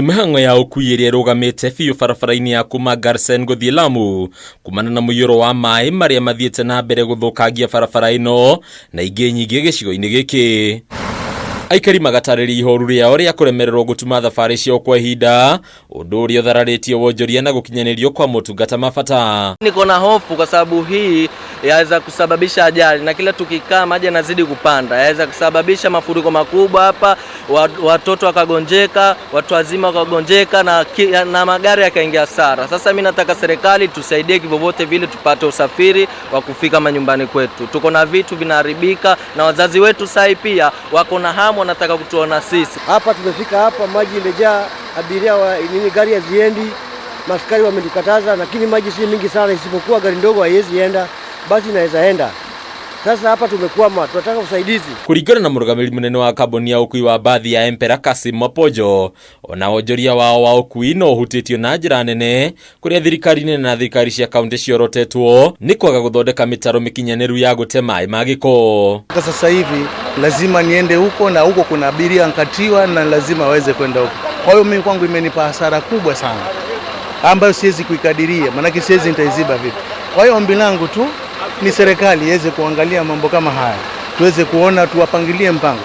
MIHANG'O ya UKUUI irugamite biũ barabara-ini ya kuma GARSEN guthii LAMU kumana na MUIYURO wa MAAI maria mathiete na mbere guthukangia barabara ino na ingĩ nyingĩ gĩcigo-inĩ gĩkĩ. Aikari magatarĩria ihoru rĩao rĩa kũremererwo gũtuma thabarĩ ciao kwa ihinda, ũndũ ũrĩa ũthararĩtie wonjoria na gũkinyanĩrio kwa motungata mabata. Niko na hofu kwa sababu hii yaweza kusababisha ajali, na kila tukikaa maji yanazidi kupanda, yaweza kusababisha mafuriko makubwa hapa, watoto wakagonjeka, watu wazima wakagonjeka na magari yakaingia hasara. Sasa mimi nataka serikali tusaidie kivyovyote vile tupate usafiri wa kufika manyumbani kwetu. Tuko na vitu vinaharibika na wazazi wetu sai pia wako na hamu wanataka kutuona sisi. Hapa tumefika hapa maji imejaa, abiria gari haziendi, maskari wamenikataza, lakini maji si mingi sana, isipokuwa gari ndogo haiwezi enda, basi inaweza enda. Sasa hapa tumekwama, tunataka usaidizi. Kuringana na mũrũgamĩrĩri mũnene wa kambuni ya UKUUI wa bathi ya MBURA Mapojo, ona wonjoria wao wa UKUUI no hutĩtio na njĩra nene kũrĩa thirikari nene na thirikari cia kaunti ciorotetwo ni kwaga gũthondeka mĩtaro mĩkinyanĩru ya gũte maĩ ma gĩko. Sasa hivi lazima niende huko, na huko kuna abiria nkatiwa na lazima waweze kwenda huko. Kwa hiyo mimi kwangu imenipa hasara kubwa sana ambayo siwezi kuikadiria, maana siwezi nitaiziba vipi. Kwa hiyo ombi langu tu ni serikali iweze kuangalia mambo kama haya, tuweze kuona, tuwapangilie mpango.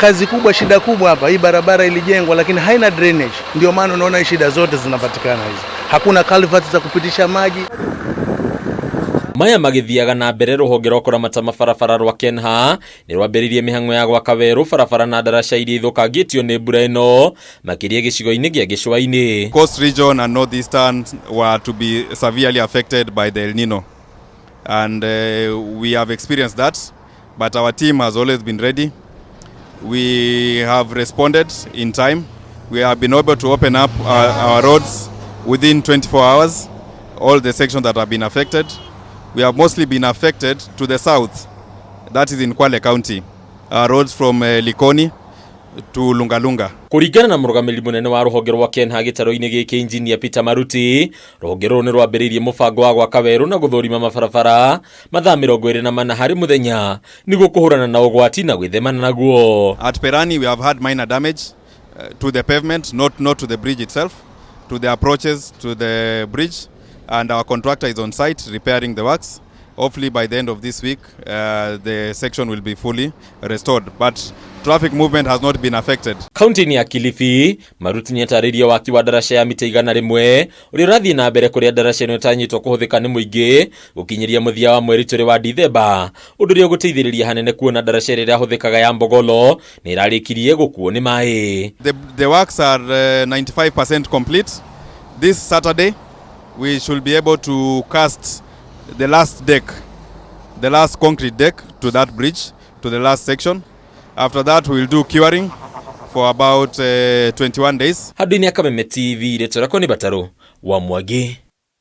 Kazi kubwa, shida kubwa hapa, hii barabara ilijengwa lakini haina drainage, ndio maana unaona shida zote zinapatikana hizi. Hakuna culverts za kupitisha maji. Maya magithiaga na mbere rũhonge rwa kũramata mabarabara rwa KENHA nĩ rwambĩrĩirie mĩhang'o ya gwaka werũ barabara na ndaraca iria ithũkangĩtio nĩ mbura ĩno makĩria gĩcigo-inĩ gĩa Gicua-ini. Coast region and northeastern were to be severely affected by the El Nino, and we have experienced that, but our team has always been ready. We have responded in time. We have been able to open up our roads within 24 hours, all the sections that have been affected. We have mostly been affected to the south, that is in Kwale County, roads from Likoni to Lungalunga. Kuringana na mũrũgamĩrĩri mũnene wa rũhonge rwa KENHA gĩtarũ-inĩ gĩkĩ Engineer Peter Maruti, rũhonge rũu nĩ rwambĩrĩirie mũbango wa gwaka werũ na gũthũrima mabarabara mathaa 24 harĩ mũthenya nĩguo kũhũrana na ũgwati na gwĩthemana naguo. At Perani we have had minor damage to the pavement, not to the bridge itself, to the approaches to the bridge, and our contractor is on site repairing the works. Hopefully by the end of this week the section will be fully restored, but traffic movement has not been affected. Kaunti-inĩ ya Kilifi, Maruti nĩatarĩria waki wa ndaraca ya mita 100 ũrĩa ũrathiĩ na mbere kũrĩa ndaraca ĩno ĩtanyĩtwo kũhũthĩka nĩ mũingĩ gũkinyĩria mũthia wa mweri tũrĩ wa Dithemba, ũndũ ũrĩa ũgũteithĩrĩria hanene kuona ndaraca ĩrĩa ĩrahũthĩkaga ya Mbogolo nĩ ĩrarĩkirie gũkuo nĩ maĩ. The works are 95% complete. This Saturday we should be able to cast the last deck, the last concrete deck to that bridge, to the last section. After that we will do curing for about 21 days. Handũ-inĩ ya Kameme TV, Retora Koni Bataro wa Mwangi.